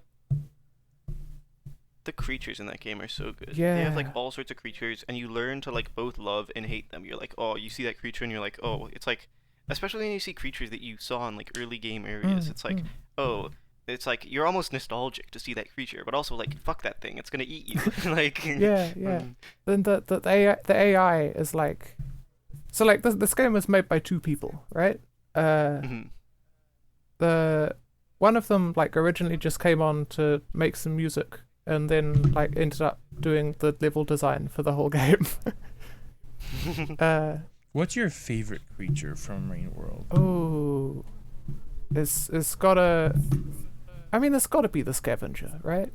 The creatures in that game are so good. Yeah. They have like all sorts of creatures, and you learn to like both love and hate them. You're like, oh, you see that creature, and you're like, oh, it's like, especially when you see creatures that you saw in like early game areas. It's like, oh, it's like you're almost nostalgic to see that creature, but also like, fuck that thing, it's gonna eat you. Like. Yeah. Then the AI is like, so like this game was made by 2 people, right? Mhm. The one of them like originally just came on to make some music and then like ended up doing the level design for the whole game. What's your favorite creature from Rain World? Oh, it's gotta. I mean, it's gotta be the scavenger, right?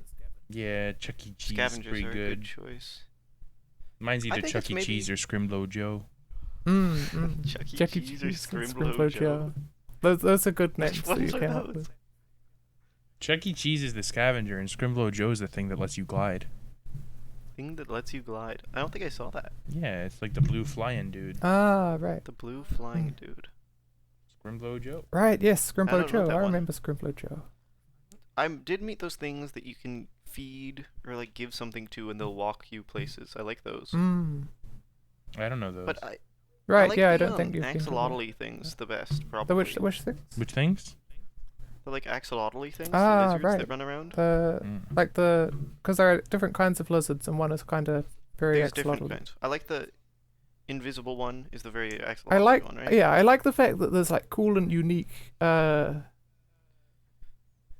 Yeah, Chuck E. Cheese is Scavengers pretty are a good. good choice. Mine's I either think Chuck it's E. maybe- Cheese or Scrimblow Joe. Chuck E. Cheese or and Scrimblow Joe. Those are good names Which that you ones are came up those? with. Chuck E. Cheese is the scavenger, and Scrimblow Joe is the thing that lets you glide. Thing that lets you glide. I don't think I saw that. Yeah, it's like the blue flying dude. Ah, right. The blue flying dude. Scrimblow Joe. Right, yes, don't Scrimblow know Joe. that I one. remember Scrimblow Joe. I did meet those things that you can feed or like give something to, and they'll walk you places. I like those. I don't know those. But I Right, like yeah, I the, don't think you've been to them. axolotl things the best, The probably. which things? Which things? The like axolotl things, Ah, the lizards right. that run around. Like because there are different kinds of lizards, and one is kind of very There's different axolotl. kinds. I like the invisible one. Is the very axolotl I like, one, right? yeah, I like the fact that there's like cool and unique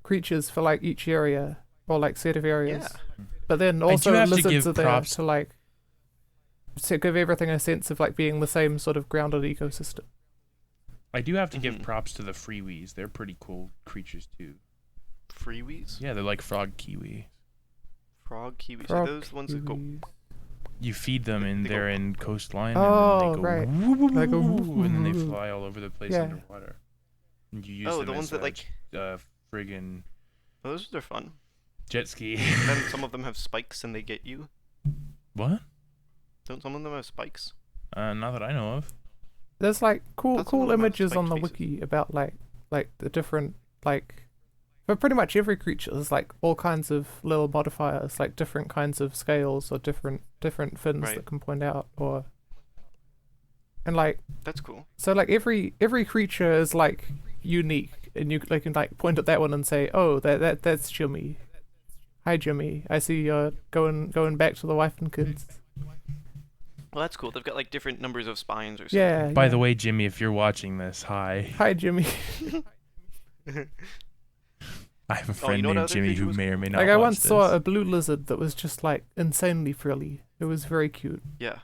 creatures for like each area or like set of areas. Yeah. But then do also have to lizards give are there props- to like to give everything a sense of like being the same sort of grounded ecosystem. I do have to give Mhm. props to the freewies. They're pretty cool creatures too. Freewies? Yeah, they're like frog kiwi. Frog kiwis. Frog Are those the ones that go? kiwis. You feed them and They go- they're in coastline Oh, and then they go right. woo, woo, They go woo, woo, woo, and then they woo, woo. fly all over the place Yeah. underwater. And you use Oh, them the as ones that like. friggin' Those are fun. jet ski. Then some of them have spikes and they get you. What? Don't some of them have spikes? Not that I know of. There's like cool That's one cool of my images on spiked the faces. wiki about like the different like for pretty much every creature there's like all kinds of little modifiers, like different kinds of scales or different fins Right. that can point out or and like That's cool. so like every creature is like unique and you can like point at that one and say, oh that's Jimmy. Hi Jimmy, I see you're going back to the wife and kids. Well, that's cool. They've got like different numbers of spines or something. Yeah. By yeah. the way, Jimmy, if you're watching this, hi. Hi Jimmy. I have a you friend know what named other Jimmy creature who was may or cool? may not Like I watch once saw this. a blue lizard that was just like insanely frilly. It was very cute. Yeah.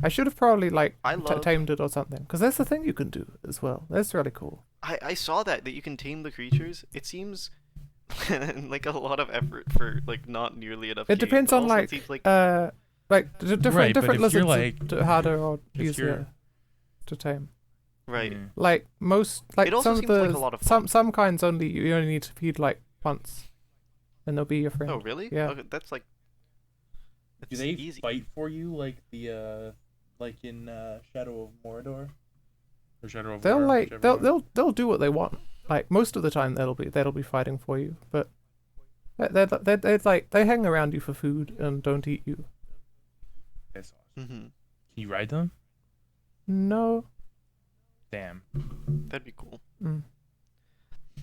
I should have probably like I love. tamed it or something, because that's the thing you can do as well. That's really cool. I saw that you can tame the creatures. It seems like a lot of effort for like not nearly enough. It game, depends but on also it like seems like different Right, but different if you're, lizards like- are harder or if you're- easier to tame. right. Mm. Like most like It also some of seems the like a lot of some kinds only you only need to feed like once, and they'll be your friend. Oh really? Yeah. Okay, that's like. Do It's they easy. fight for you like in Shadow of Mordor? Or Shadow of They'll War, like whichever one? they'll do what they want. Like most of the time they'll be fighting for you, but they hang around you for food and don't eat you. That's awesome. Mm-hmm. Can you ride them? No. Damn. That'd be cool. Mm.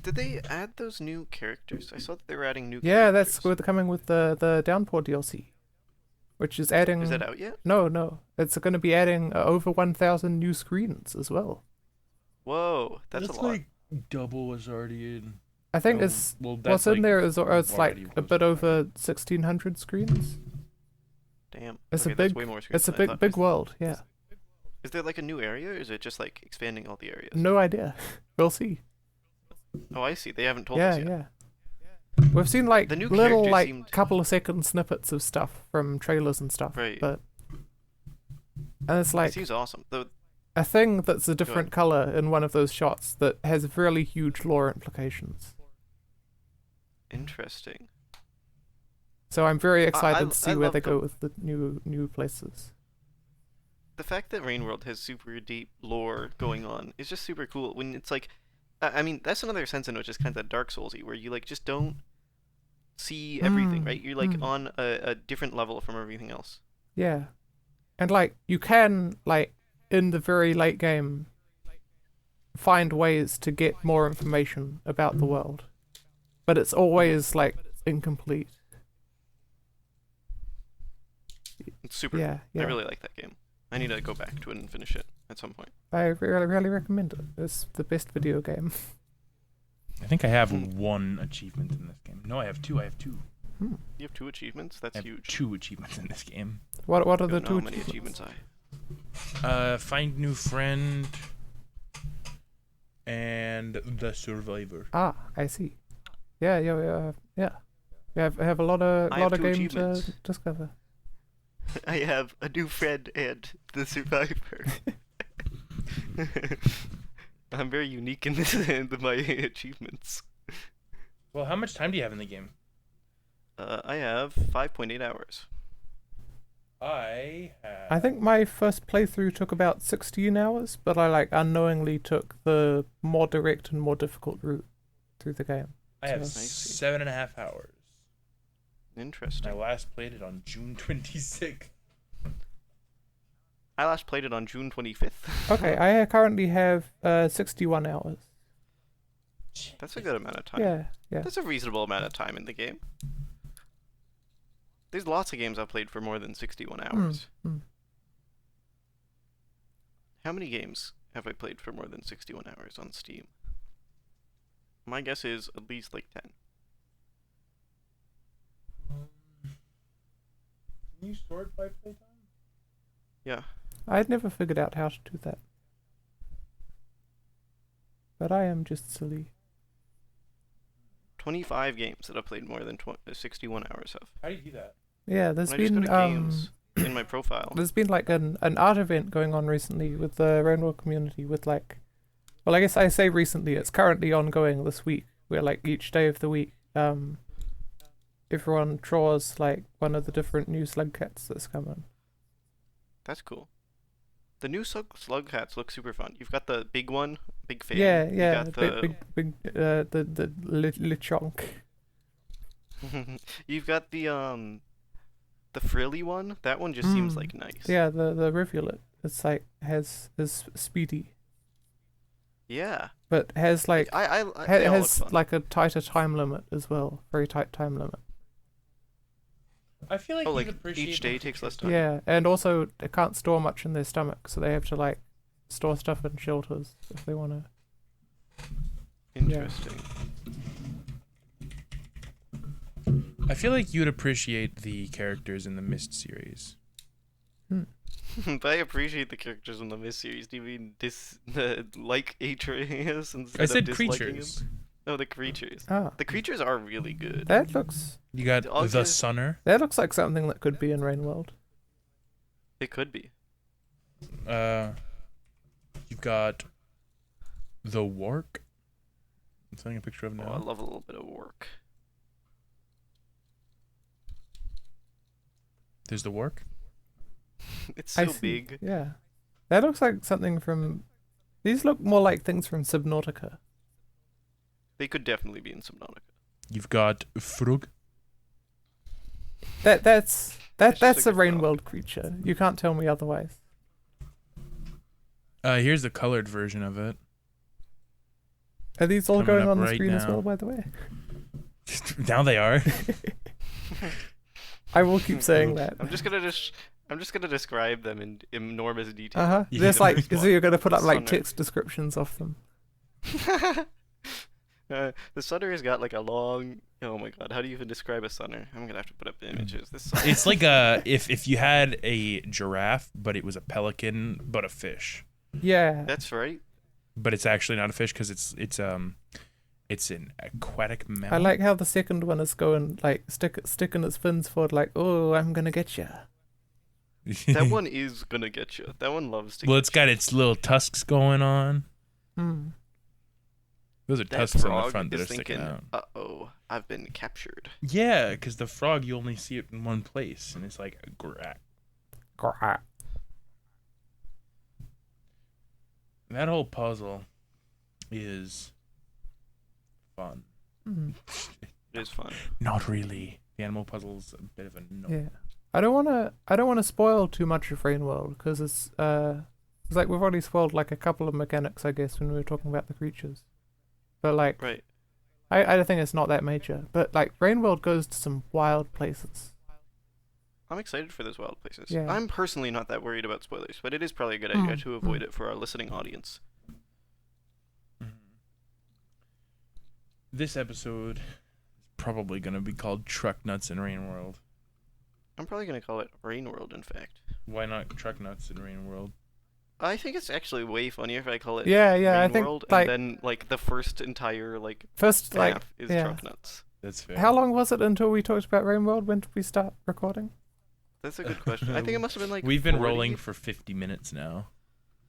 Did they add those new characters? I saw that they were adding new. Yeah, characters. that's coming with the Downpour DLC, which is adding. Is that out yet? No, it's going to be adding over 1,000 new screens as well. Whoa, that's a lot. double was already in. I think Oh, it's well, what's that's in like there is it's like already a was bit in. over 1,600 screens. Damn. It's okay, a that's big way more screens It's a than I big thought. big world, yeah. Is there like a new area, or is it just like expanding all the areas? No idea. We'll see. Oh, I see. They haven't told us yet. Yeah. We've seen like The new little characters like seemed- couple of second snippets of stuff from trailers and stuff. Right. But and it's It like seems awesome. Though a thing that's a ahead. different color in one of those shots that has really huge lore implications. interesting. So I'm very excited to I see where love they the- go with the new places. The fact that Rain World has super deep lore going on is just super cool. When it's like, I mean, that's another sense in which is kind of Dark Soulsy, where you like just don't see everything, right? You're like on a different level from everything else. Yeah. And like you can like in the very late game find ways to get more information about the world. But it's always like incomplete. It's super Yeah, cool. yeah. I really like that game. I need to go back to it and finish it at some point. I really recommend it. It's the best video game. I think I have one achievement in this game. No, I have two. You have 2 achievements? That's I have huge. 2 achievements in this game. What are I the don't know two how many achievements Find new friend and the survivor. Ah, I see. Yeah. We have a lot of I have 2 games to achievements. discover. I have a new friend and the survivor. I'm very unique in this in my achievements. Well, how much time do you have in the game? I have 5.8 hours. I have. I think my first playthrough took about 16 hours, but I like unknowingly took the more direct and more difficult route through the game. I have so- 7.5 hours. I Interesting. last played it on June 26th. I last played it on June 25th. Okay, I currently have 61 hours. That's a good amount of time. Yeah. That's a reasonable amount of time in the game. There's lots of games I've played for more than 61 hours. How many games have I played for more than 61 hours on Steam? My guess is at least like 10. Can you sort by playtime? Yeah. I'd never figured out how to do that. But I am just silly. 25 games that I've played more than 61 hours of. How do you do that? Yeah, there's When I just been go to games in my profile. there's been like an art event going on recently with the Rainbow community with like, well, I guess I say recently, it's currently ongoing this week, where like each day of the week, everyone draws like one of the different new slug cats that's coming. That's cool. The new slug cats look super fun. You've got the big one, big fan. Yeah, You yeah, got big, the lechonk. You've got the frilly one. That one just seems like nice. Yeah, the rivulet. It's like is speedy, Yeah. but has like I they all look has fun. like a tighter time limit as well. Very tight time limit. I feel like Oh, you'd like appreciate each day the takes less feature. time. Yeah, and also they can't store much in their stomach, so they have to like store stuff in shelters if they want to. Interesting. I feel like you'd appreciate the characters in the Mist series. But I appreciate the characters in the Mist series. Do you mean like Atreus instead I of said disliking creatures. him? Oh, the creatures. Ah, The creatures are really good. that looks You got I'll the give- Sunner. like something that could be in Rainworld. They could be. You've got the Wark. I'm sending a picture of Oh, now. I love a little bit of work. There's the Wark. It's I so see. big. Yeah, that looks like something from. These look more like things from Subnautica. They could definitely be in Subnautica. You've got Frug. That's just that's a a good Rainworld creature. You can't tell me otherwise. Here's the colored version of it. Are these all Coming going up on the right screen as now. well? By the way, Now they are. I will keep saying that. I'm just gonna describe them in enormous detail. Uh huh. Yeah, There's the like, first so one. you're gonna put up like Sunner. text descriptions of them. The Sunner has got like a long. Oh my god, how do you even describe a Sunner? I'm gonna have to put up images. This Sunner. It's like a if you had a giraffe, but it was a pelican, but a fish. Yeah. That's right. But it's actually not a fish because it's an aquatic mammal. I like how the second one is going like sticking its fins forward, like, oh, I'm gonna get you. That one is gonna get you. That one loves to. Well, get it's got its little tusks going on. Hmm. Those are That tusks on the frog front that is are sticking thinking, out. "Uh-oh, I've been captured." Yeah, because the frog, you only see it in one place, and it's like a grat. Grrrr. That whole puzzle is fun. Mhm. It is fun. Not really. The animal puzzle's a bit of a no. Yeah. I don't wanna spoil too much of Rain World because it's like we've already spoiled like a couple of mechanics, I guess, when we were talking about the creatures. But like, Right. I think it's not that major. But like, Rain World goes to some wild places. I'm excited for those wild places. Yeah. I'm personally not that worried about spoilers, but it is probably a good idea to avoid it for our listening audience. Mhm. This episode is probably going to be called Truck Nuts in Rain World. I'm probably gonna call it Rain World, in fact. Why not Truck Nuts in Rain World? I think it's actually way funnier if I call it Yeah, I Rain think World, like and then like the first entire like first like half is yeah. Truck Nuts. That's fair. How long was it until we talked about Rain World? When did we start recording? That's a good question. I think it must have been like We've been 40. rolling for 50 minutes now.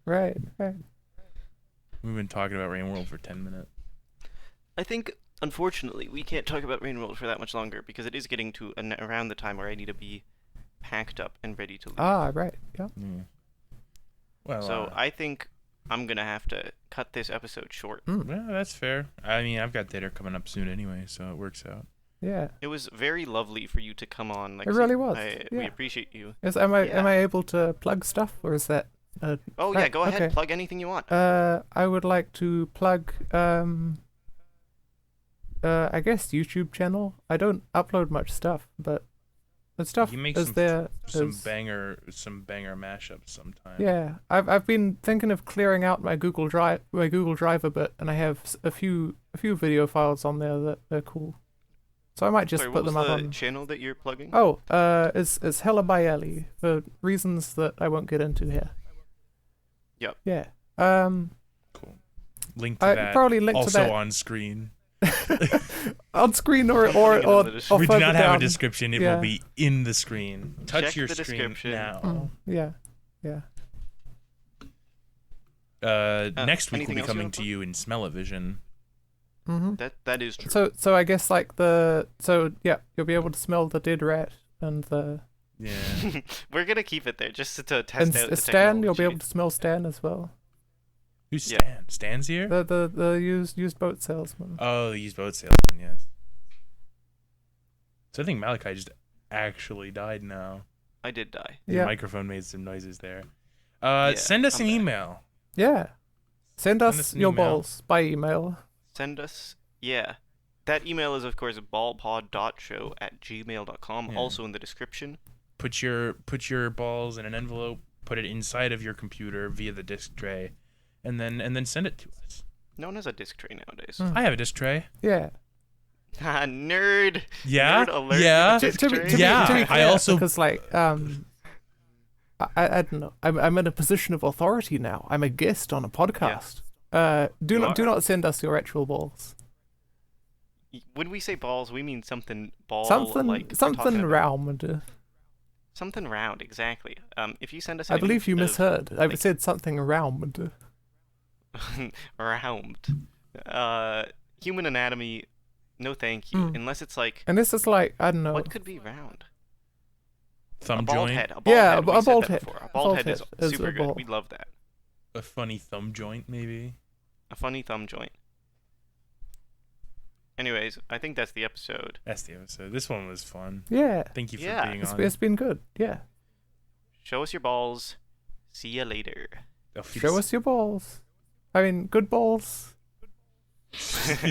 Right. We've been talking about Rain World for 10 minutes. I think, unfortunately, we can't talk about Rain World for that much longer because it is getting to around the time where I need to be packed up and ready to leave. Right. Yeah. Mm. Well, So I think I'm gonna have to cut this episode short. yeah, that's fair. I mean, I've got dinner coming up soon anyway, so it works out. Yeah. It was very lovely for you to come on. Like, It really was, We yeah. appreciate you. Am I Yeah. able to plug stuff, or is that? Oh yeah, Right, go ahead. okay. Plug anything you want. I would like to plug I guess YouTube channel. I don't upload much stuff, but the stuff You make is there. some is- banger mashups sometime. Yeah, I've been thinking of clearing out my Google Drive a bit, and I have a few video files on there that are cool. So I might just Sorry, put what them was up the on. channel that you're plugging? Oh, it's Hella by Ellie for reasons that I won't get into here. Yep. Yeah. Cool. Link to I that. probably link also to that on screen. on screen or I'm putting it in the description. We do further not have down. a description. It Yeah. will be in the screen. Touch Check your the screen description. now. Yeah. Next week we'll anything be else you coming wanna to plug? you in Smell-O-Vision. Mm-hmm. That is true. So I guess like you'll be able to smell the dead rat and the Yeah. We're gonna keep it there just to test and out the Stan. You'll be able technology. to smell Stan as well. Who's Yeah. Stan? Stan's here? The used boat salesman. Oh, the used boat salesman, yes. So I think Malachi just actually died now. I did die. Your Yeah. microphone made some noises there. Yeah, Send us I'm an back. email. Yeah. Send us an your email. balls by email. Send us. Yeah. That email is, of course, ballpod.show@gmail.com, Yeah. also in the description. Put your balls in an envelope, put it inside of your computer via the disk tray, and then send it to us. No one has a disc tray nowadays. Mm. I have a disk tray. Yeah. Ha, nerd! Yeah? Nerd alert Yeah? with the disc tray. Yeah, to be I clear, also- because like I don't know. I'm in a position of authority now. I'm a guest on a podcast. Do You not are. send us your actual balls. When we say balls, we mean something ball Something like we're something talking about- round. Something round, exactly. If you send us I anything believe you of- misheard. I like- said something round. round. Human anatomy, no thank you. Mm. Unless it's like, And this is like, I don't know. what could be round? Thumb A bald joint. head. A bald Yeah, head. a we said bald that head. before. A A bald bald head is head is super a good. ball. We love that. A funny thumb joint, maybe. A funny thumb joint. Anyways, I think that's the episode. That's the episode. This one was fun. Yeah. Thank you for Yeah. being It's, on. it's been good. Yeah. Show us your balls. See ya later. Show us your balls. I mean, good balls. us.